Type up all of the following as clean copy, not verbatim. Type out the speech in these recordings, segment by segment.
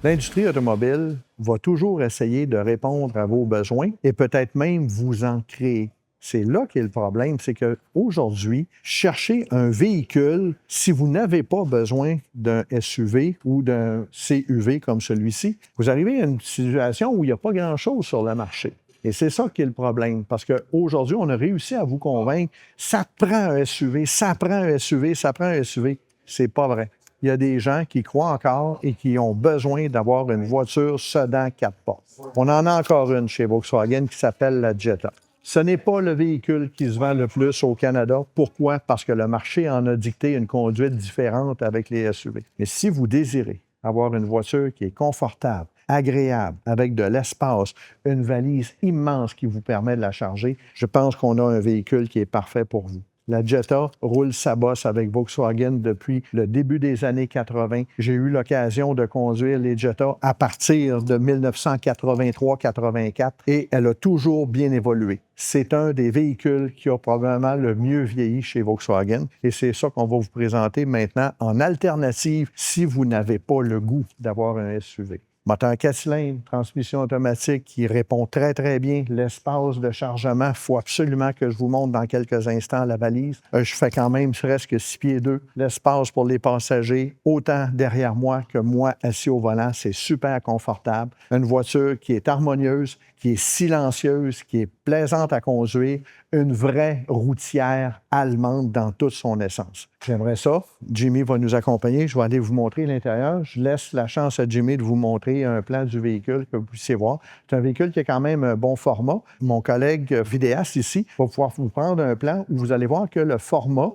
L'industrie automobile va toujours essayer de répondre à vos besoins et peut-être même vous en créer. C'est là qu'est le problème, c'est qu'aujourd'hui, chercher un véhicule, si vous n'avez pas besoin d'un SUV ou d'un CUV comme celui-ci, vous arrivez à une situation où il n'y a pas grand-chose sur le marché. Et c'est ça qui est le problème, parce qu'aujourd'hui, on a réussi à vous convaincre, ça prend un SUV, ça prend un SUV, ça prend un SUV. C'est pas vrai. Il y a des gens qui croient encore et qui ont besoin d'avoir une voiture sedan 4 portes. On en a encore une chez Volkswagen qui s'appelle la Jetta. Ce n'est pas le véhicule qui se vend le plus au Canada. Pourquoi? Parce que le marché en a dicté une conduite différente avec les SUV. Mais si vous désirez avoir une voiture qui est confortable, agréable, avec de l'espace, une valise immense qui vous permet de la charger, je pense qu'on a un véhicule qui est parfait pour vous. La Jetta roule sa bosse avec Volkswagen depuis le début des années 80. J'ai eu l'occasion de conduire les Jetta à partir de 1983-84 et elle a toujours bien évolué. C'est un des véhicules qui a probablement le mieux vieilli chez Volkswagen et c'est ça qu'on va vous présenter maintenant en alternative si vous n'avez pas le goût d'avoir un SUV. Moteur 4 cylindres, transmission automatique qui répond très, très bien. L'espace de chargement, il faut absolument que je vous montre dans quelques instants la valise. Je fais quand même presque 6 pieds 2. L'espace pour les passagers, autant derrière moi que moi assis au volant, c'est super confortable. Une voiture qui est harmonieuse, qui est silencieuse, qui est plaisante à conduire, une vraie routière allemande dans toute son essence. J'aimerais ça. Jimmy va nous accompagner. Je vais aller vous montrer l'intérieur. Je laisse la chance à Jimmy de vous montrer un plan du véhicule que vous puissiez voir. C'est un véhicule qui a quand même un bon format. Mon collègue vidéaste ici va pouvoir vous prendre un plan où vous allez voir que le format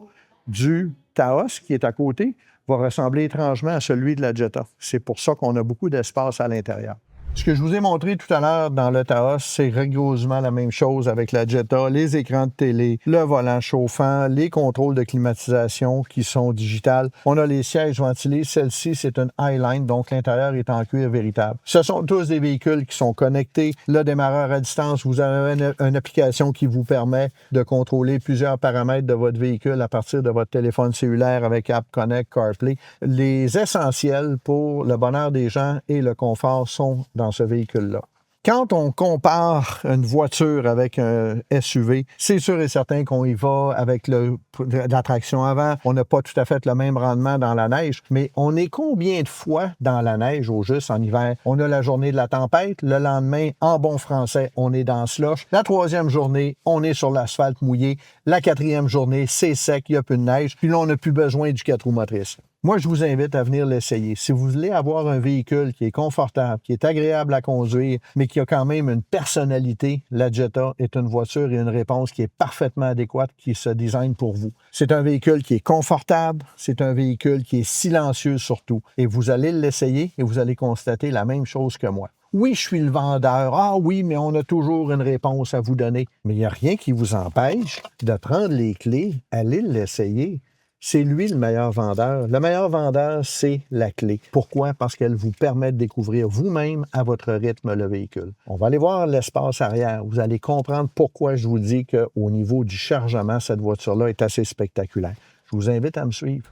du Taos qui est à côté va ressembler étrangement à celui de la Jetta. C'est pour ça qu'on a beaucoup d'espace à l'intérieur. Ce que je vous ai montré tout à l'heure dans le Taos, c'est rigoureusement la même chose avec la Jetta, les écrans de télé, le volant chauffant, les contrôles de climatisation qui sont digitales. On a les sièges ventilés. Celle-ci, c'est une Highline, donc l'intérieur est en cuir véritable. Ce sont tous des véhicules qui sont connectés. Le démarreur à distance, vous avez une application qui vous permet de contrôler plusieurs paramètres de votre véhicule à partir de votre téléphone cellulaire avec App Connect, CarPlay. Les essentiels pour le bonheur des gens et le confort sont dans ce véhicule-là. Quand on compare une voiture avec un SUV, c'est sûr et certain qu'on y va avec la traction avant. On n'a pas tout à fait le même rendement dans la neige, mais on est combien de fois dans la neige au juste en hiver? On a la journée de la tempête, le lendemain, en bon français, on est dans slush. La troisième journée, on est sur l'asphalte mouillé. La quatrième journée, c'est sec, il n'y a plus de neige. Puis là, on n'a plus besoin du 4 roues motrices. Moi, je vous invite à venir l'essayer. Si vous voulez avoir un véhicule qui est confortable, qui est agréable à conduire, mais qui a quand même une personnalité, la Jetta est une voiture et une réponse qui est parfaitement adéquate, qui se design pour vous. C'est un véhicule qui est confortable, c'est un véhicule qui est silencieux surtout. Et vous allez l'essayer et vous allez constater la même chose que moi. Oui, je suis le vendeur. Ah oui, mais on a toujours une réponse à vous donner. Mais il n'y a rien qui vous empêche de prendre les clés, aller l'essayer. C'est lui le meilleur vendeur. Le meilleur vendeur, c'est la clé. Pourquoi? Parce qu'elle vous permet de découvrir vous-même à votre rythme le véhicule. On va aller voir l'espace arrière. Vous allez comprendre pourquoi je vous dis qu'au niveau du chargement, cette voiture-là est assez spectaculaire. Je vous invite à me suivre.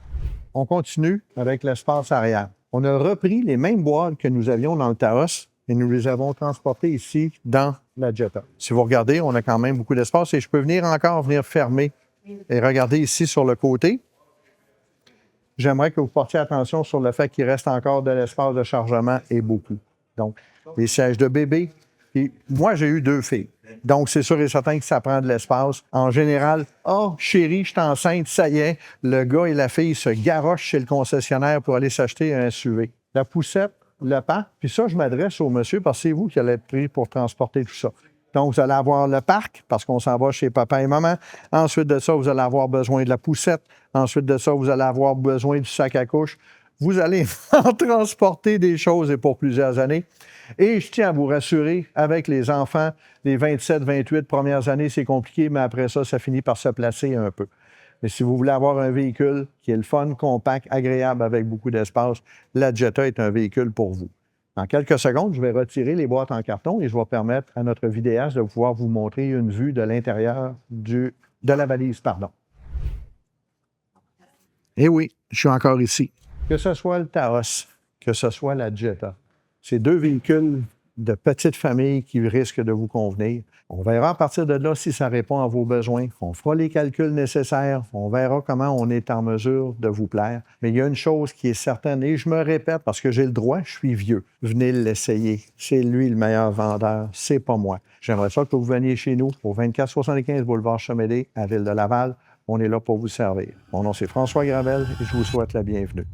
On continue avec l'espace arrière. On a repris les mêmes boîtes que nous avions dans le Taos et nous les avons transportées ici dans la Jetta. Si vous regardez, on a quand même beaucoup d'espace et je peux venir fermer et regarder ici sur le côté. J'aimerais que vous portiez attention sur le fait qu'il reste encore de l'espace de chargement et beaucoup. Donc, les sièges de bébé. Et moi, j'ai eu 2 filles. Donc, c'est sûr et certain que ça prend de l'espace. En général, « Ah, chérie, je suis enceinte, ça y est. » Le gars et la fille se garochent chez le concessionnaire pour aller s'acheter un SUV. La poussette, le parc, puis ça, je m'adresse au monsieur parce que c'est vous qui allez être pris pour transporter tout ça. Donc, vous allez avoir le parc, parce qu'on s'en va chez papa et maman. Ensuite de ça, vous allez avoir besoin de la poussette. Ensuite de ça, vous allez avoir besoin du sac à couche. Vous allez en transporter des choses et pour plusieurs années. Et je tiens à vous rassurer, avec les enfants, les 27, 28 premières années, c'est compliqué, mais après ça, ça finit par se placer un peu. Mais si vous voulez avoir un véhicule qui est le fun, compact, agréable, avec beaucoup d'espace, la Jetta est un véhicule pour vous. En quelques secondes, je vais retirer les boîtes en carton et je vais permettre à notre vidéaste de pouvoir vous montrer une vue de l'intérieur de la valise. Et oui, je suis encore ici. Que ce soit le Taos, que ce soit la Jetta, C'est 2 véhicules de petite famille qui risquent de vous convenir. On verra à partir de là si ça répond à vos besoins. On fera les calculs nécessaires. On verra comment on est en mesure de vous plaire. Mais il y a une chose qui est certaine, et je me répète parce que j'ai le droit, je suis vieux. Venez l'essayer. C'est lui le meilleur vendeur, c'est pas moi. J'aimerais ça que vous veniez chez nous au 2475 boulevard Chamédé à Ville de Laval. On est là pour vous servir. Mon nom, c'est François Gravel et je vous souhaite la bienvenue.